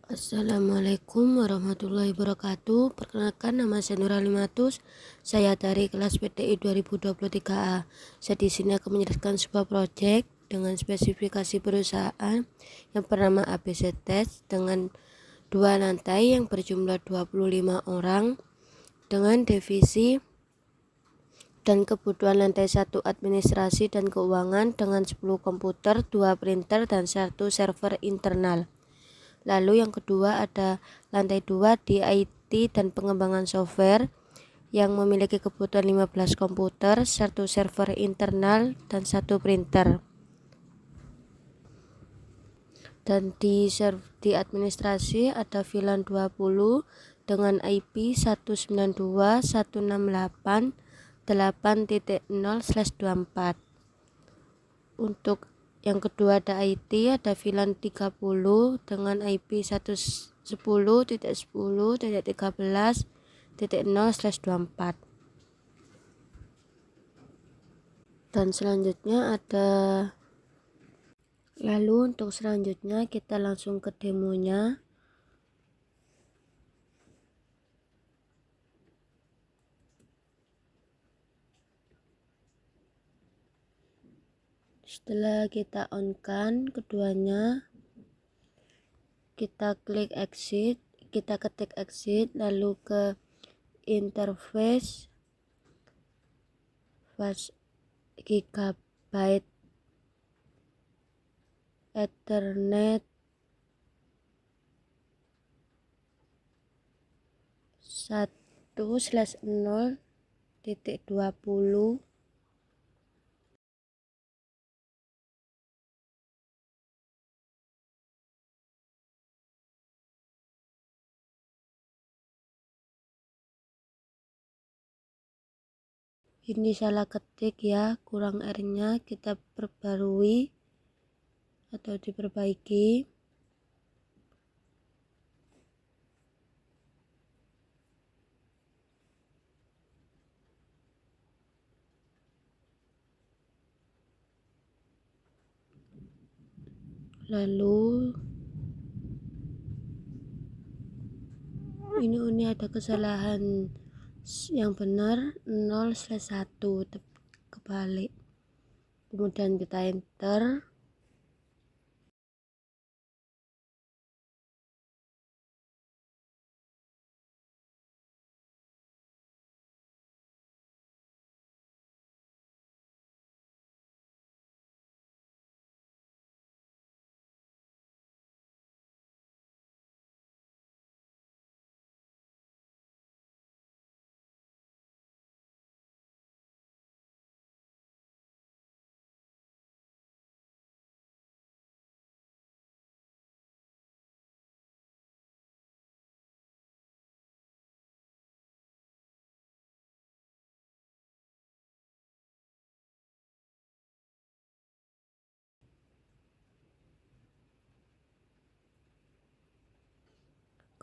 Assalamualaikum warahmatullahi wabarakatuh. Perkenalkan, nama saya Nurali Matus. Saya dari kelas PTI 2023A. Saya di sini akan menjelaskan sebuah proyek dengan spesifikasi perusahaan yang bernama ABC Test dengan 2 lantai yang berjumlah 25 orang dengan divisi dan kebutuhan lantai 1 administrasi dan keuangan dengan 10 komputer, 2 printer, dan 1 server internal. Lalu yang kedua ada lantai 2 di IT dan pengembangan software yang memiliki kebutuhan 15 komputer, 1 server internal, dan 1 printer. Dan di administrasi ada VLAN 20 dengan IP 192.168.8.0/24. Untuk yang kedua ada IT, ada VLAN 30 dengan IP 110.10.13.0/24. Dan selanjutnya ada untuk selanjutnya kita langsung ke demonya. Setelah kita on-kan keduanya, kita klik exit, kita ketik exit, lalu ke interface gigabyte Ethernet 1/0.20. Ini salah ketik ya, kurang R-nya, kita perbarui atau diperbaiki. Lalu ini ada kesalahan yang benar 0/1 kebalik. Kemudian kita enter.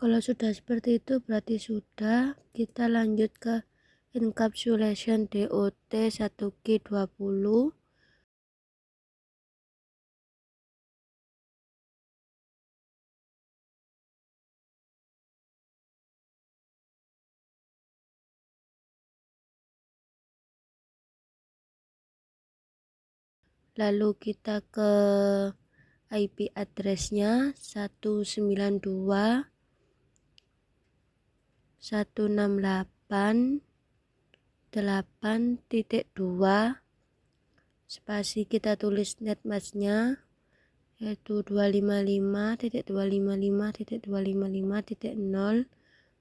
Kalau sudah seperti itu berarti sudah. Kita lanjut ke encapsulation DOT 1G20. Lalu kita ke IP addressnya 192.168.8.2, spasi kita tulis netmasknya yaitu 255.255.255.0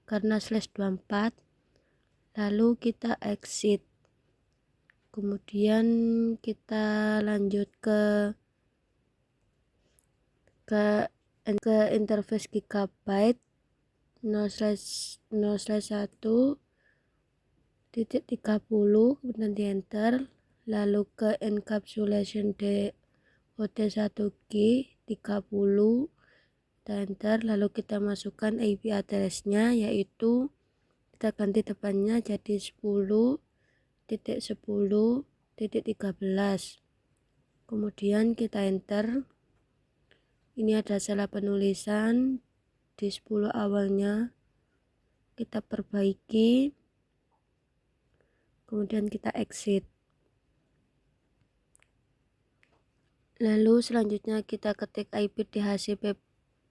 karena /24. Lalu kita exit, kemudian kita lanjut ke interface gigabyte 0/1.30, kemudian di enter. Lalu ke encapsulation DOT 1G30, kita enter. Lalu kita masukkan IP addressnya, yaitu kita ganti depannya jadi 10.10.13. kemudian kita enter. Ini ada salah penulisan di 10 awalnya kita perbaiki, kemudian kita exit. Lalu selanjutnya kita ketik IP DHCP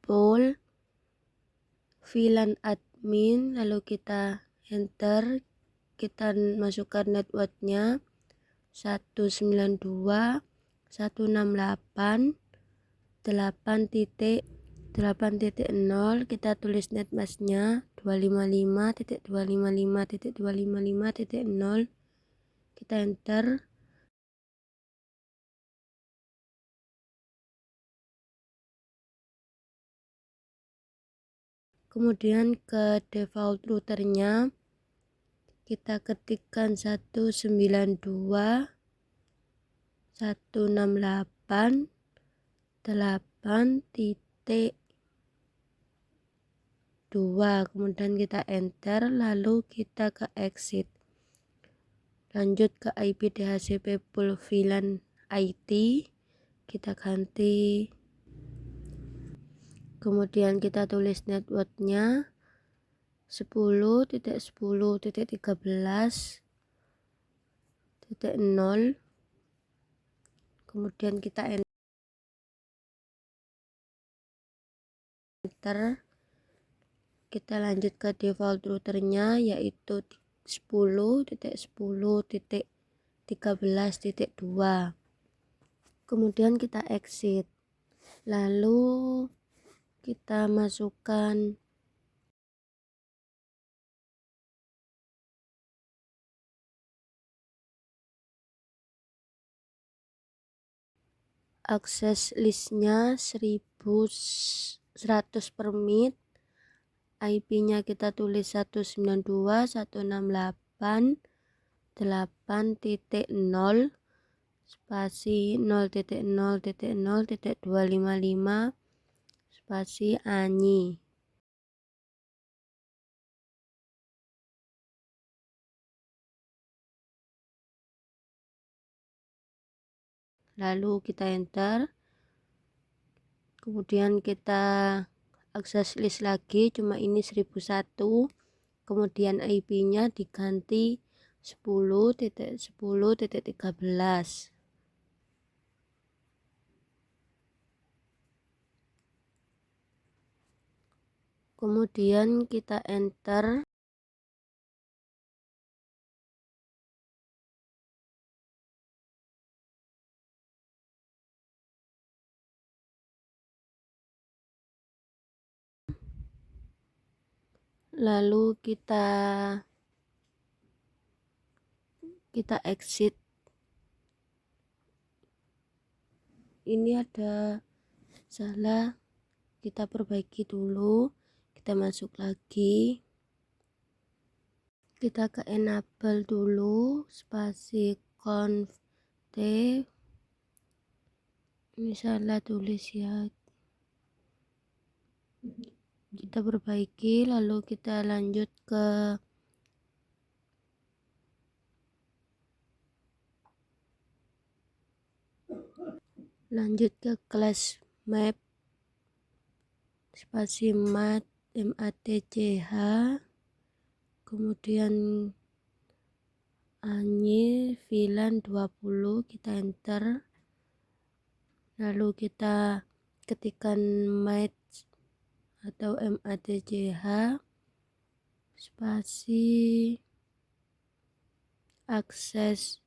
pool VLAN admin, lalu kita enter, kita masukkan networknya 192.168.8.0, kita tulis netmasknya 255.255.255.0, kita enter. Kemudian ke default routernya kita ketikkan 192.168.8.2, kemudian kita enter, lalu kita ke exit. Lanjut ke IP DHCP pool VLAN IT, kita ganti, kemudian kita tulis networknya 10.10.13.0, kemudian kita enter. Kita lanjut ke default routernya yaitu 10.10.13.2, kemudian kita exit, lalu kita masukkan akses listnya 1100 per mit, IP-nya kita tulis 192.168.8.0 spasi 0.0.0.255 spasi ANY. Lalu kita enter, kemudian kita akses list lagi, cuma ini 1001, kemudian IP-nya diganti 10.10.13. Kemudian kita enter, lalu kita exit. Ini ada salah, kita perbaiki dulu, kita masuk lagi, kita ke enable dulu spasi conf t, ini salah tulis ya, kita perbaiki, lalu kita lanjut ke kelas map spasi match, kemudian ANY VLAN 20, kita enter, lalu kita ketikkan match atau match spasi akses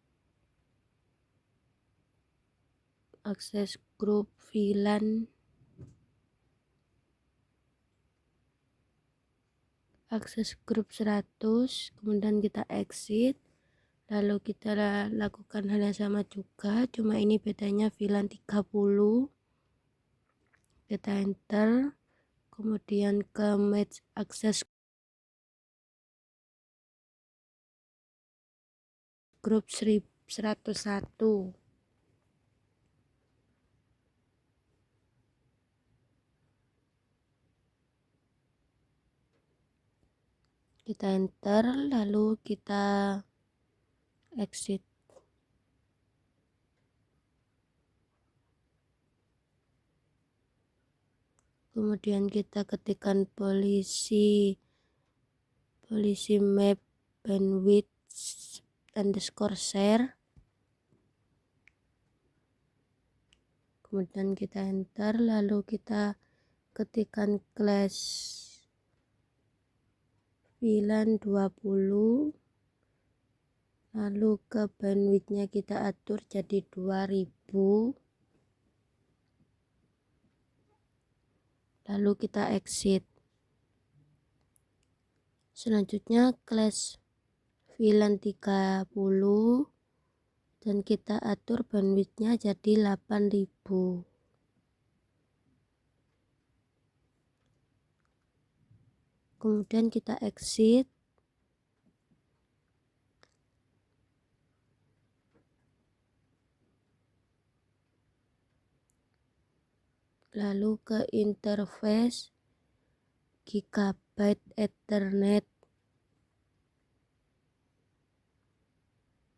grup VLAN, akses grup 100, kemudian kita exit, lalu kita lakukan hal yang sama juga, cuma ini bedanya VLAN 30, kita enter, kemudian ke match akses grup 101, kita enter, lalu kita exit. kemudian kita ketikkan polisi map bandwidth underscore share, kemudian kita enter, lalu kita ketikkan class VLAN 20, lalu ke bandwidthnya kita atur jadi 2000, lalu kita exit. Selanjutnya class VLAN 30 dan kita atur bandwidthnya jadi 8000. Kemudian kita exit. Lalu ke interface Gigabyte Ethernet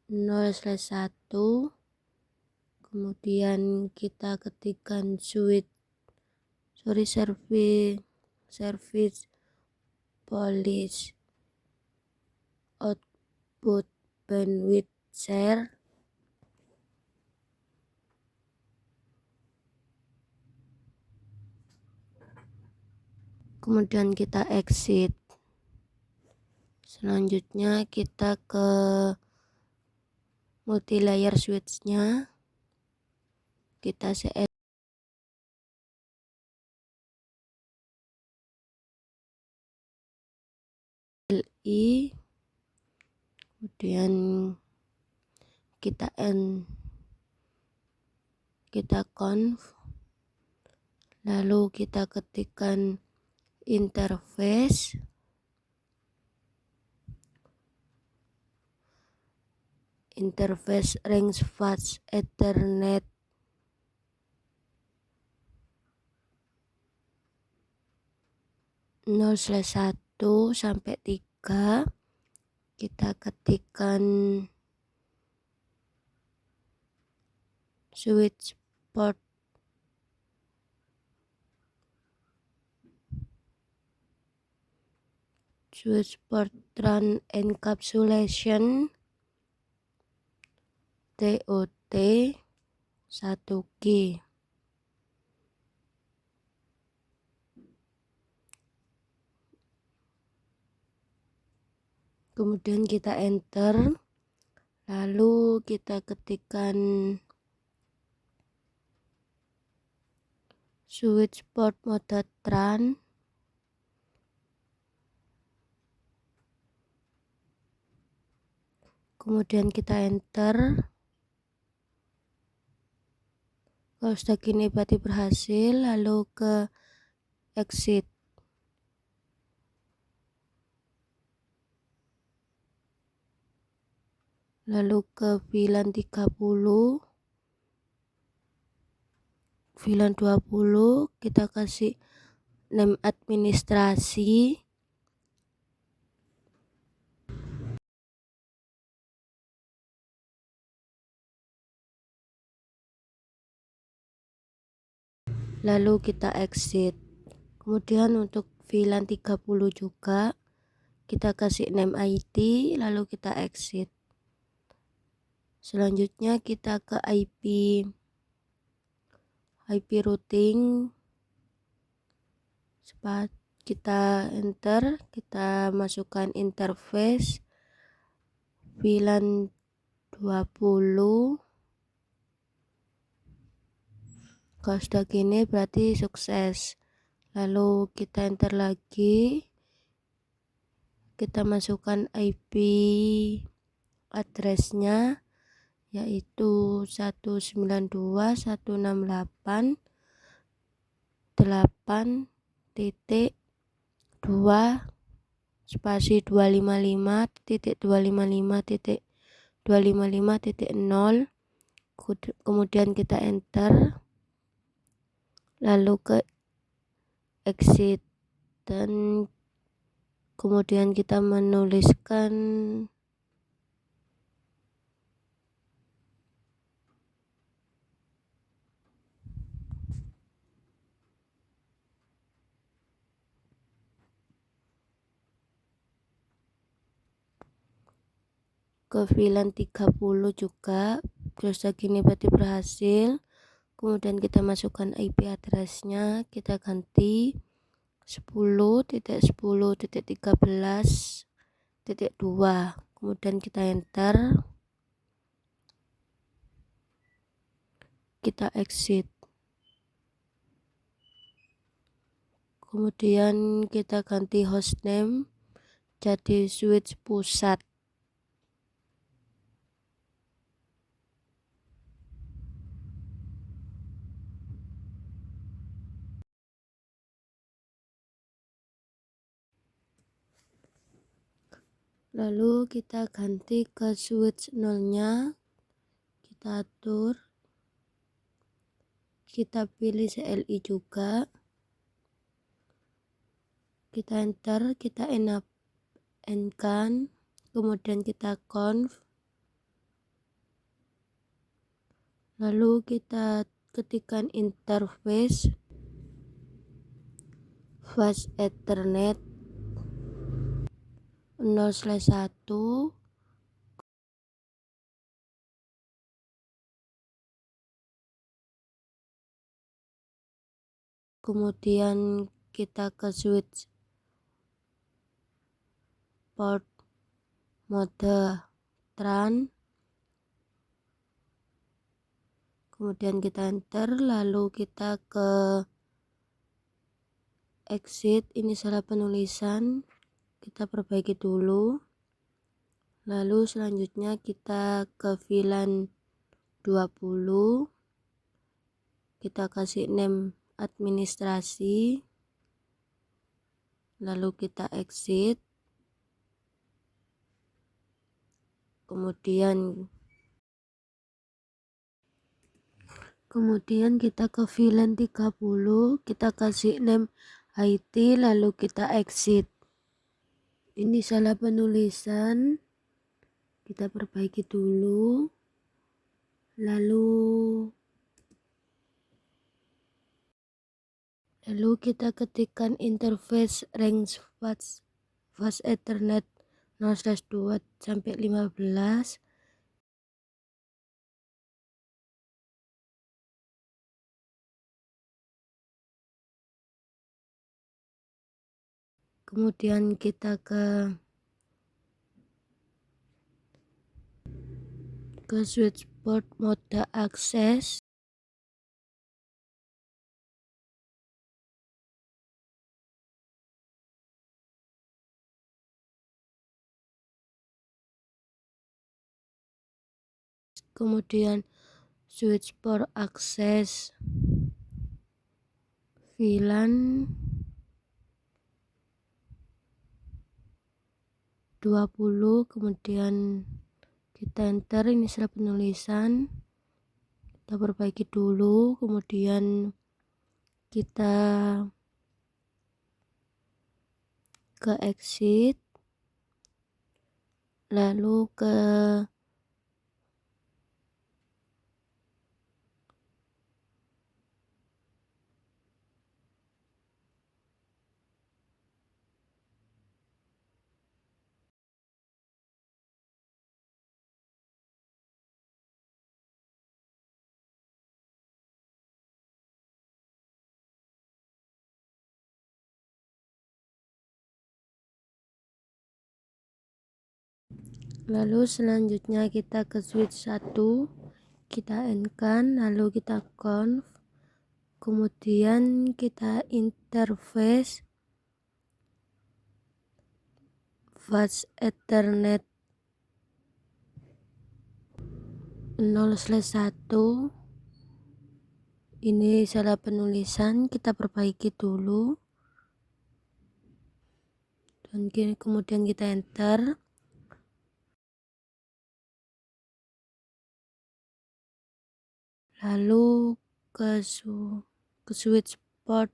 0/1, kemudian kita ketikkan service policy output bandwidth share, kemudian kita exit. Selanjutnya kita ke multi-layer switch-nya, kita CLI, kemudian kita conf, lalu kita ketikkan interface range fast Ethernet 0/1 sampai 3, kita ketikkan switch port run encapsulation TOT 1G. Kemudian kita enter, lalu kita ketikkan switch port mode run, kemudian kita enter. Kalau sudah gini berarti berhasil, lalu ke exit. Lalu ke VLAN 30, VLAN 20, kita kasih name administrasi, lalu kita exit. Kemudian untuk VLAN 30 juga kita kasih name ID, lalu kita exit. Selanjutnya kita ke IP routing, kita enter, kita masukkan interface VLAN 20. Kalau sudah gini berarti sukses. Lalu kita enter lagi, kita masukkan IP addressnya yaitu 192.168.255.255.255.0, kemudian kita enter, lalu ke exit, dan kemudian kita menuliskan ke VLAN 30 juga, terus gini berarti berhasil. Kemudian kita masukkan IP addressnya, kita ganti 10.10.13.2, kemudian kita enter, kita exit, kemudian kita ganti hostname jadi switch pusat. Lalu kita ganti ke switch 0-nya, kita atur, kita pilih CLI juga, kita enter, kita enable, kemudian kita conf, lalu kita ketikkan interface fast ethernet 0/1, kemudian kita ke switch port mode tran, kemudian kita enter, lalu kita ke exit, ini salah penulisan, kita perbaiki dulu. Lalu selanjutnya kita ke VLAN 20, kita kasih name administrasi, lalu kita exit, kemudian kita ke VLAN 30, kita kasih name IT, lalu kita exit. Ini salah penulisan, kita perbaiki dulu, lalu kita ketikkan interface range fast ethernet 0/2 sampai 15, kemudian kita ke switch port mode akses, kemudian switch port akses VLAN 20, kemudian kita enter, ini salah penulisan, kita perbaiki dulu, kemudian kita ke exit, lalu selanjutnya kita ke switch 1, kita end-kan, lalu kita conf, kemudian kita interface fast ethernet 0/1, ini salah penulisan, kita perbaiki dulu, dan kemudian kita enter, lalu ke switch port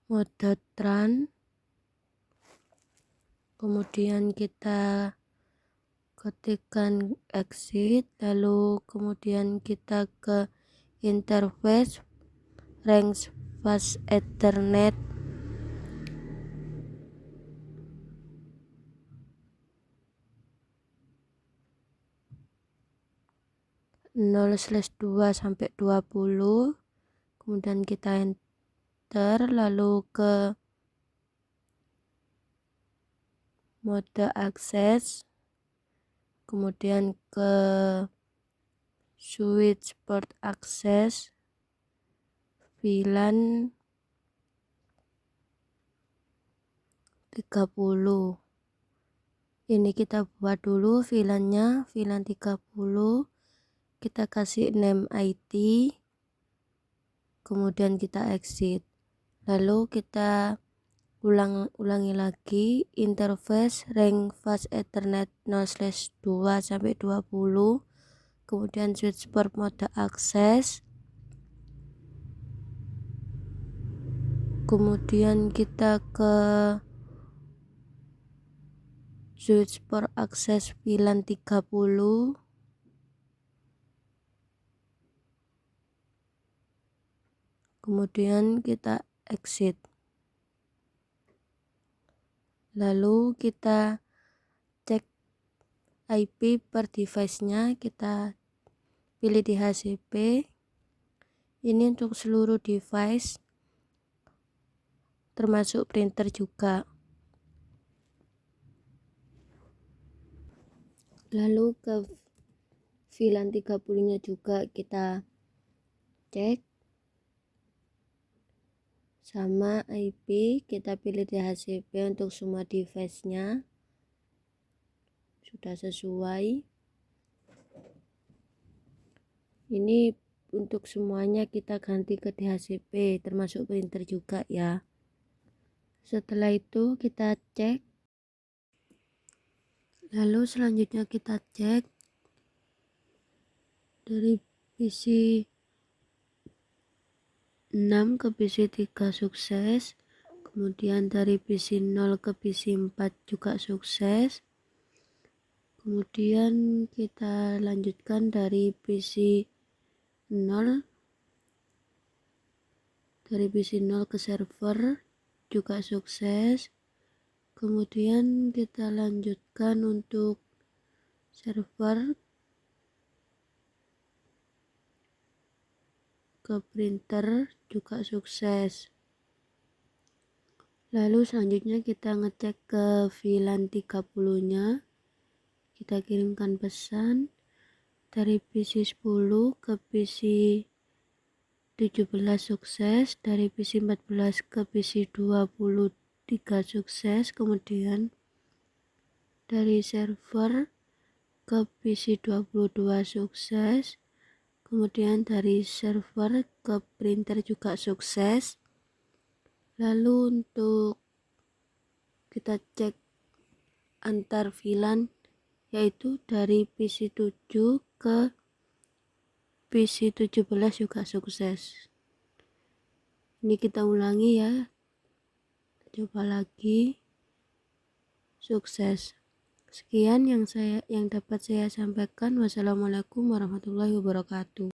mode tran, kemudian kita ketikkan exit, lalu kemudian kita ke interface range fast Ethernet (0/2 sampai 20), kemudian kita enter, lalu ke mode akses, kemudian ke switch port akses, VLAN 30. Ini kita buat dulu VLAN-nya, VLAN 30. Kita kasih name IT, kemudian kita exit. Lalu kita ulangi lagi interface range fast Ethernet 0/2 sampai 20, kemudian switch port mode akses, kemudian kita ke switch port akses VLAN 30, kemudian kita exit. Lalu kita cek IP per device-nya, kita pilih di HCP. Ini untuk seluruh device termasuk printer juga. Lalu ke VLAN 30-nya juga kita cek, sama IP kita pilih di HCP untuk semua device-nya sudah sesuai. Ini untuk semuanya kita ganti ke DHCP termasuk printer juga ya. Setelah itu kita cek, lalu selanjutnya kita cek dari PC 6 ke PC 3 sukses, kemudian dari PC 0 ke PC 4 juga sukses. Kemudian kita lanjutkan dari PC 0 ke server juga sukses. Kemudian kita lanjutkan untuk server ke printer juga sukses. Lalu selanjutnya kita ngecek ke VLAN 30-nya. Kita kirimkan pesan dari PC 10 ke PC 17 sukses, dari PC 14 ke PC 23 sukses, kemudian dari server ke PC 22 sukses, kemudian dari server ke printer juga sukses. Lalu untuk kita cek antar VLAN, yaitu dari PC 7 ke PC 17 juga sukses. Ini kita ulangi ya, coba lagi, sukses. Sekian yang dapat saya sampaikan. Wassalamualaikum warahmatullahi wabarakatuh.